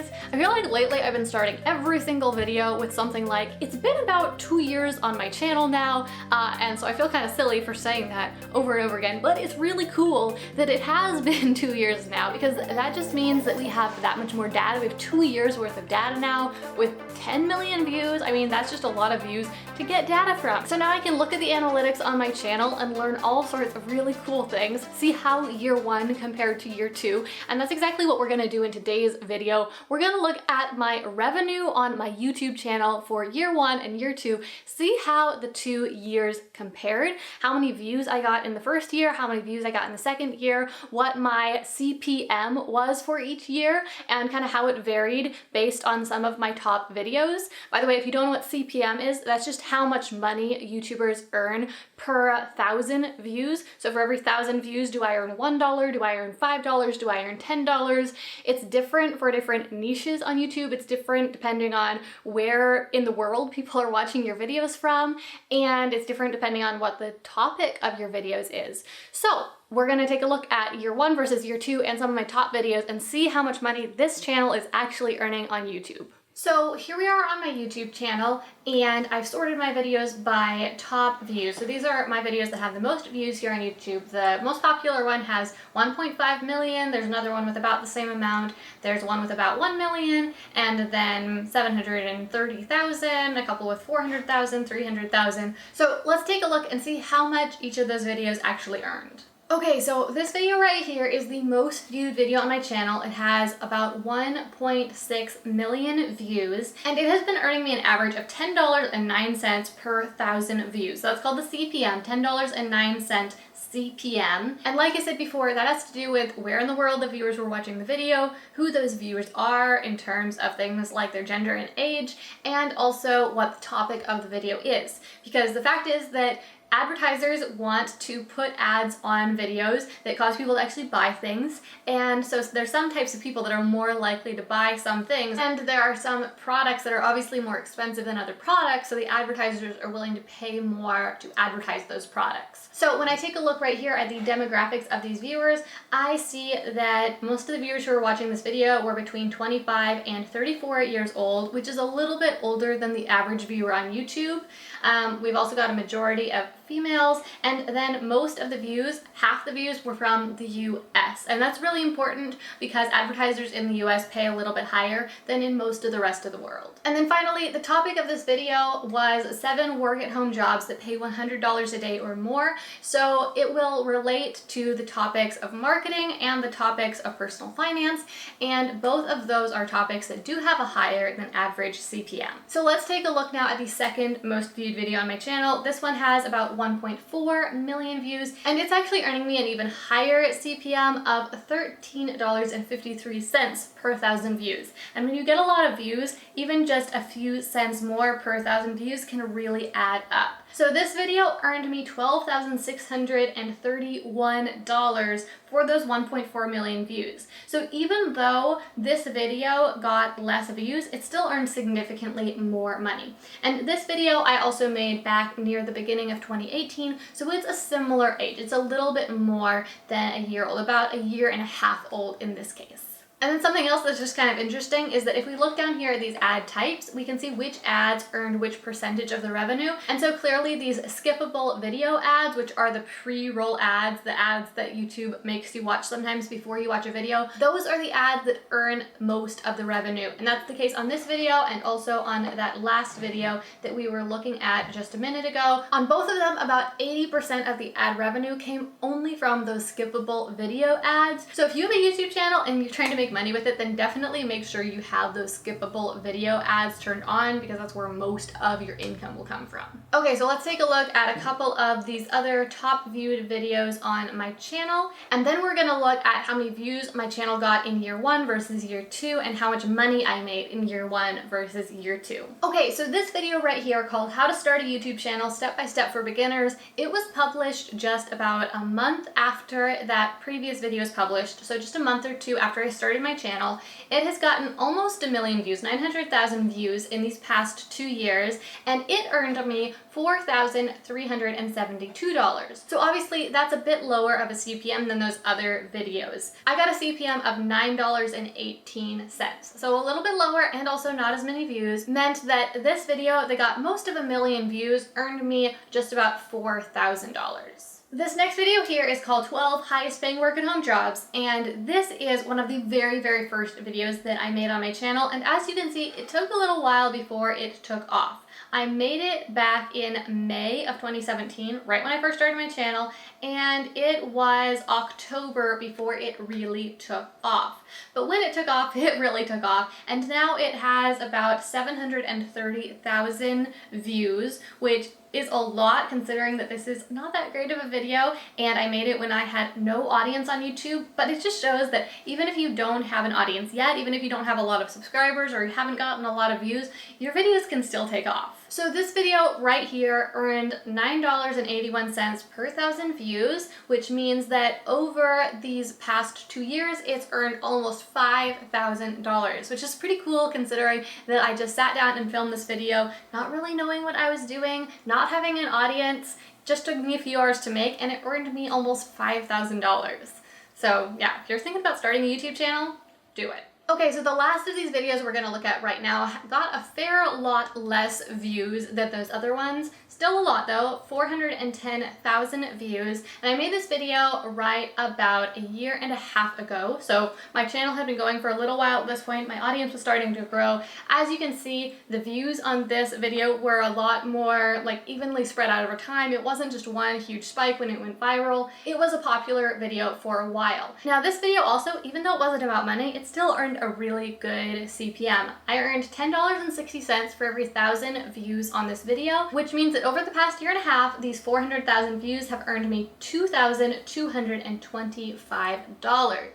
is, I feel like lately I've been starting every single video with something like, it's been about 2 years on my channel now, and so I feel kind of silly for saying that over and over again, but it's really cool that it has been 2 years now, because that just means that we have that much more data. We have 2 years worth of data now with 10 million views. I mean, that's just a lot of views to get data from. So now I can look at the analytics on my channel and learn all sorts of really cool things, see how year 1 compared to year 2, and that's exactly what we're gonna do in today's video. We're gonna look at my revenue on my YouTube channel for year 1 and year 2, see how the 2 years compared, how many views I got in the first year, how many views I got in the second year, what my CPM was for each year, and kind of how it varied based on some of my top videos. By the way, if you don't know what CPM is, that's just how much money YouTubers earn per 1,000 views. So for every 1,000 views, do I earn $1? Do I earn $5? Do I earn $10? It's different for different niches on YouTube. It's different depending on where in the world people are watching your videos from, and it's different depending on what the topic of your videos is. So we're gonna take a look at year 1 versus year 2 and some of my top videos and see how much money this channel is actually earning on YouTube. So here we are on my YouTube channel, and I've sorted my videos by top views. So these are my videos that have the most views here on YouTube. The most popular one has 1.5 million, there's another one with about the same amount, there's one with about 1 million, and then 730,000, a couple with 400,000, 300,000. So let's take a look and see how much each of those videos actually earned. Okay, so this video right here is the most viewed video on my channel. It has about 1.6 million views, and it has been earning me an average of $10.09 per 1,000 views. So that's called the CPM, $10.09 CPM. And like I said before, that has to do with where in the world the viewers were watching the video, who those viewers are in terms of things like their gender and age, and also what the topic of the video is. Because the fact is that advertisers want to put ads on videos that cause people to actually buy things, and so there's some types of people that are more likely to buy some things, and there are some products that are obviously more expensive than other products, so the advertisers are willing to pay more to advertise those products. So when I take a look right here at the demographics of these viewers, I see that most of the viewers who are watching this video were between 25 and 34 years old, which is a little bit older than the average viewer on YouTube. We've also got a majority of females, and then most of the views, half the views, were from the US. And that's really important because advertisers in the US pay a little bit higher than in most of the rest of the world. And then finally, the topic of this video was 7 work-at-home jobs that pay $100 a day or more. So it will relate to the topics of marketing and the topics of personal finance, and both of those are topics that do have a higher than average CPM. So let's take a look now at the second most viewed video on my channel. This one has about 1.4 million views, and it's actually earning me an even higher CPM of $13.53 per 1,000 views. And when you get a lot of views, even just a few cents more per 1,000 views can really add up. So this video earned me $12,631 for those 1.4 million views. So even though this video got less views, it still earned significantly more money. And this video I also made back near the beginning of 2018, so it's a similar age. It's a little bit more than a year old, about a year and a half old in this case. And then something else that's just kind of interesting is that if we look down here at these ad types, we can see which ads earned which percentage of the revenue. And so clearly these skippable video ads, which are the pre-roll ads, the ads that YouTube makes you watch sometimes before you watch a video, those are the ads that earn most of the revenue. And that's the case on this video and also on that last video that we were looking at just a minute ago. On both of them, about 80% of the ad revenue came only from those skippable video ads. So if you have a YouTube channel and you're trying to make money with it, then definitely make sure you have those skippable video ads turned on, because that's where most of your income will come from. Okay, so let's take a look at a couple of these other top viewed videos on my channel, and then we're gonna look at how many views my channel got in year 1 versus year 2 and how much money I made in year 1 versus year 2. Okay, so this video right here called How to Start a YouTube Channel Step by Step for Beginners, it was published just about a month after that previous video was published, so just a month or two after I started started my channel. It has gotten almost 1 million views, 900,000 views in these past 2 years, and it earned me $4,372. So obviously that's a bit lower of a CPM than those other videos. I got a CPM of $9.18. So a little bit lower and also not as many views meant that this video that got most of 1 million views earned me just about $4,000. This next video here is called 12 Highest Paying Work at Home Jobs, and this is one of the very first videos that I made on my channel, and as you can see, it took a little while before it took off. I made it back in May of 2017, right when I first started my channel, and it was October before it really took off. But when it took off, it really took off, and now it has about 730,000 views, which is a lot considering that this is not that great of a video, and I made it when I had no audience on YouTube, but it just shows that even if you don't have an audience yet, even if you don't have a lot of subscribers or you haven't gotten a lot of views, your videos can still take off. So this video right here earned $9.81 per 1,000 views, which means that over these past 2 years, it's earned almost $5,000, which is pretty cool considering that I just sat down and filmed this video, not really knowing what I was doing, not having an audience, just took me a few hours to make, and it earned me almost $5,000. So yeah, if you're thinking about starting a YouTube channel, do it. Okay, so the last of these videos we're gonna look at right now got a fair lot less views than those other ones. Still a lot though, 410,000 views. And I made this video right about 1.5 years ago. So my channel had been going for a little while at this point. My audience was starting to grow. As you can see, the views on this video were a lot more like evenly spread out over time. It wasn't just one huge spike when it went viral. It was a popular video for a while. Now this video also, even though it wasn't about money, it still earned a really good CPM. I earned $10.60 for every 1,000 views on this video, which means that over the past 1.5 years, these 400,000 views have earned me $2,225.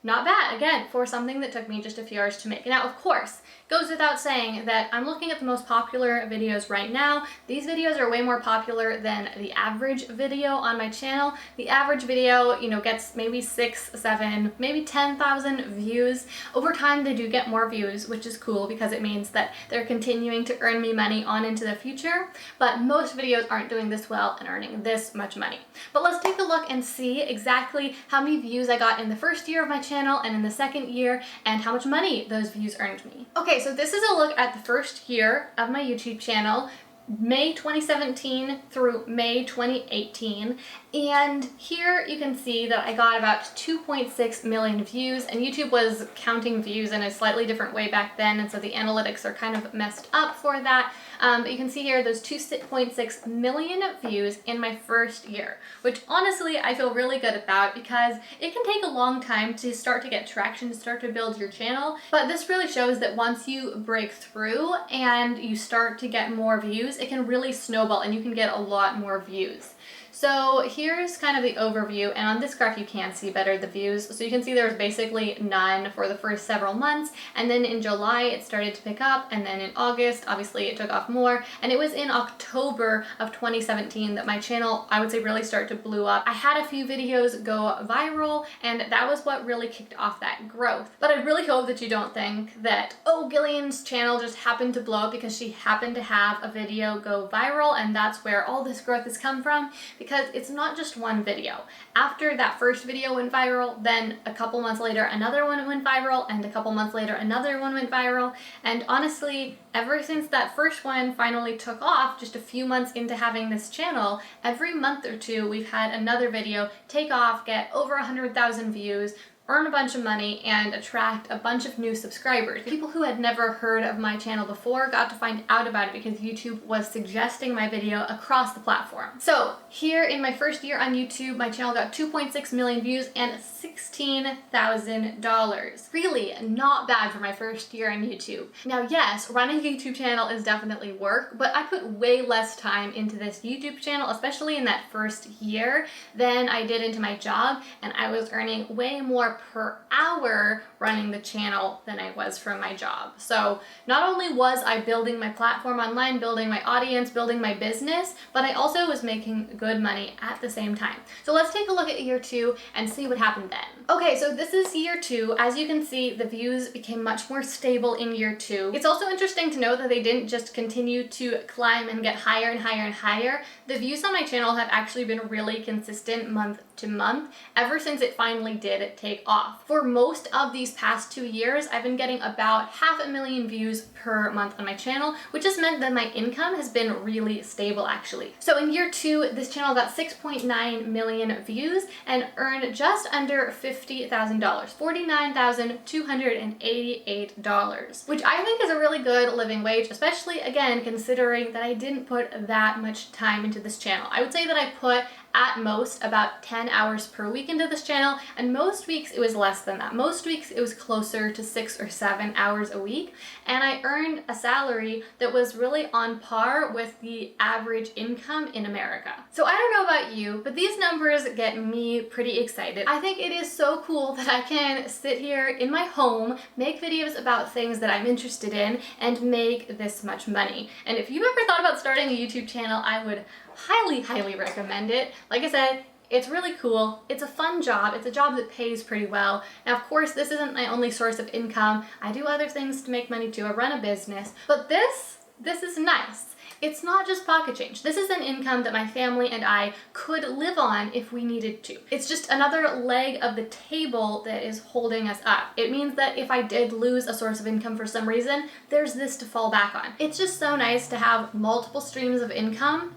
Not bad, again, for something that took me just a few hours to make. Now, of course, goes without saying that I'm looking at the most popular videos right now. These videos are way more popular than the average video on my channel. The average video, you know, gets maybe 6, 7, maybe 10,000 views. Over time, they do get more views, which is cool because it means that they're continuing to earn me money on into the future. But most videos aren't doing this well and earning this much money. But let's take a look and see exactly how many views I got in the first year of my channel and in the second year, and how much money those views earned me. Okay, so this is a look at the first year of my YouTube channel, May 2017 through May 2018, and here you can see that I got about 2.6 million views, and YouTube was counting views in a slightly different way back then, and so the analytics are kind of messed up for that. But you can see here those 2.6 million views in my first year, which honestly I feel really good about because it can take a long time to start to get traction, to start to build your channel. But this really shows that once you break through and you start to get more views, it can really snowball and you can get a lot more views. So here's kind of the overview, and on this graph you can see better the views. So you can see there was basically none for the first several months, and then in July it started to pick up, and then in August obviously it took off more, and it was in October of 2017 that my channel, I would say, really started to blow up. I had a few videos go viral, and that was what really kicked off that growth. But I really hope that you don't think that, oh, Gillian's channel just happened to blow up because she happened to have a video go viral and that's where all this growth has come from, because it's not just one video. After that first video went viral, then a couple months later another one went viral, and a couple months later another one went viral, and honestly, ever since that first one finally took off, just a few months into having this channel, every month or two we've had another video take off, get over 100,000 views, earn a bunch of money, and attract a bunch of new subscribers. People who had never heard of my channel before got to find out about it because YouTube was suggesting my video across the platform. So here in my first year on YouTube, my channel got 2.6 million views and $16,000. Really not bad for my first year on YouTube. Now yes, running a YouTube channel is definitely work, but I put way less time into this YouTube channel, especially in that first year, than I did into my job, and I was earning way more more per hour running the channel than I was from my job. So not only was I building my platform online, building my audience, building my business, but I also was making good money at the same time. So let's take a look at year 2 and see what happened then. Okay, so this is year 2. As you can see, the views became much more stable in year 2. It's also interesting to note that they didn't just continue to climb and get higher and higher and higher. The views on my channel have actually been really consistent month to month ever since it finally did take off. For most of these past 2 years, I've been getting about 500,000 views per month on my channel, which has meant that my income has been really stable actually. So in year 2, this channel got 6.9 million views and earned just under $50,000, $49,288, which I think is a really good living wage, especially again considering that I didn't put that much time into this channel. I would say that I put at most about 10 hours per week into this channel, and most weeks it was less than that. Most weeks it was closer to 6 or 7 hours a week, and I earned a salary that was really on par with the average income in America. So I don't know about you, but these numbers get me pretty excited. I think it is so cool that I can sit here in my home, make videos about things that I'm interested in, and make this much money. And if you've ever thought about starting a YouTube channel, I would highly recommend it. Like I said, it's really cool. It's a fun job. It's a job that pays pretty well. Now, of course, this isn't my only source of income. I do other things to make money too. I run a business, but this is nice. It's not just pocket change. This is an income that my family and I could live on if we needed to. It's just another leg of the table that is holding us up. It means that if I did lose a source of income for some reason, there's this to fall back on. It's just so nice to have multiple streams of income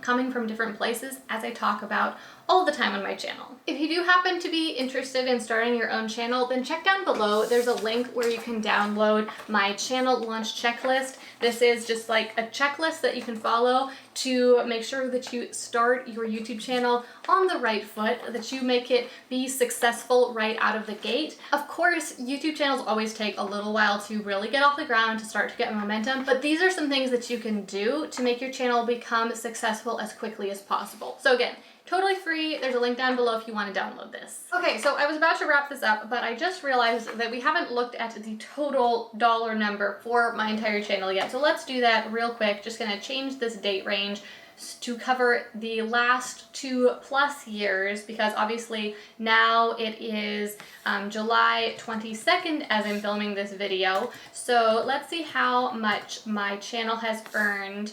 coming from different places, as I talk about all the time on my channel. If you do happen to be interested in starting your own channel, then check down below. There's a link where you can download my channel launch checklist. This is just like a checklist that you can follow to make sure that you start your YouTube channel on the right foot, that you make it be successful right out of the gate. Of course, YouTube channels always take a little while to really get off the ground, to start to get momentum, but these are some things that you can do to make your channel become successful as quickly as possible. So again, totally free. There's a link down below if you want to download this. Okay, so I was about to wrap this up, but I just realized that we haven't looked at the total dollar number for my entire channel yet. So let's do that real quick. Just gonna change this date range to cover the last 2+ years, because obviously now it is July 22nd as I'm filming this video. So let's see how much my channel has earned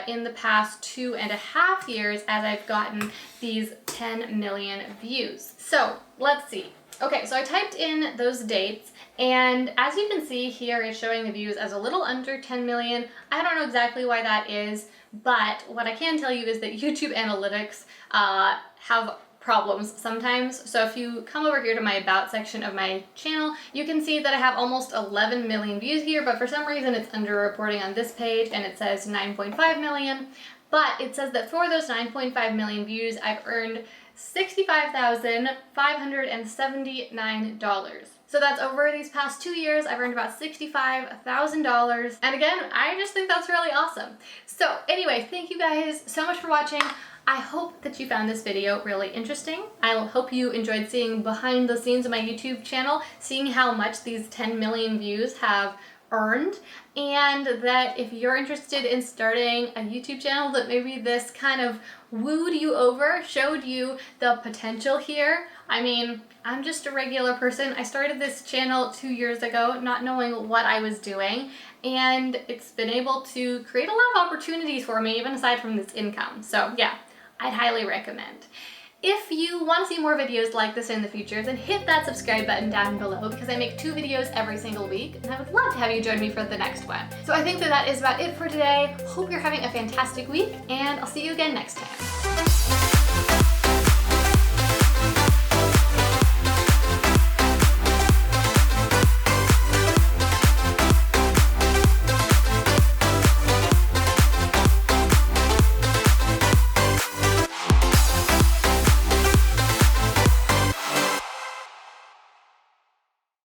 in the past 2.5 years as I've gotten these 10 million views. So let's see. Okay, so I typed in those dates, and as you can see here, it's showing the views as a little under 10 million. I don't know exactly why that is, but what I can tell you is that YouTube analytics have problems sometimes. So if you come over here to my about section of my channel, you can see that I have almost 11 million views here, but for some reason it's underreporting on this page and it says 9.5 million. But it says that for those 9.5 million views, I've earned $65,579. So that's over these past 2 years, I've earned about $65,000. And again, I just think that's really awesome. So anyway, thank you guys so much for watching. I hope that you found this video really interesting. I hope you enjoyed seeing behind the scenes of my YouTube channel, seeing how much these 10 million views have earned, and that if you're interested in starting a YouTube channel, that maybe this kind of wooed you over, showed you the potential here. I mean, I'm just a regular person. I started this channel 2 years ago, not knowing what I was doing, and it's been able to create a lot of opportunities for me, even aside from this income. So yeah, I'd highly recommend. If you want to see more videos like this in the future, then hit that subscribe button down below, because I make 2 videos every single week, and I would love to have you join me for the next one. So I think that is about it for today. Hope you're having a fantastic week, and I'll see you again next time.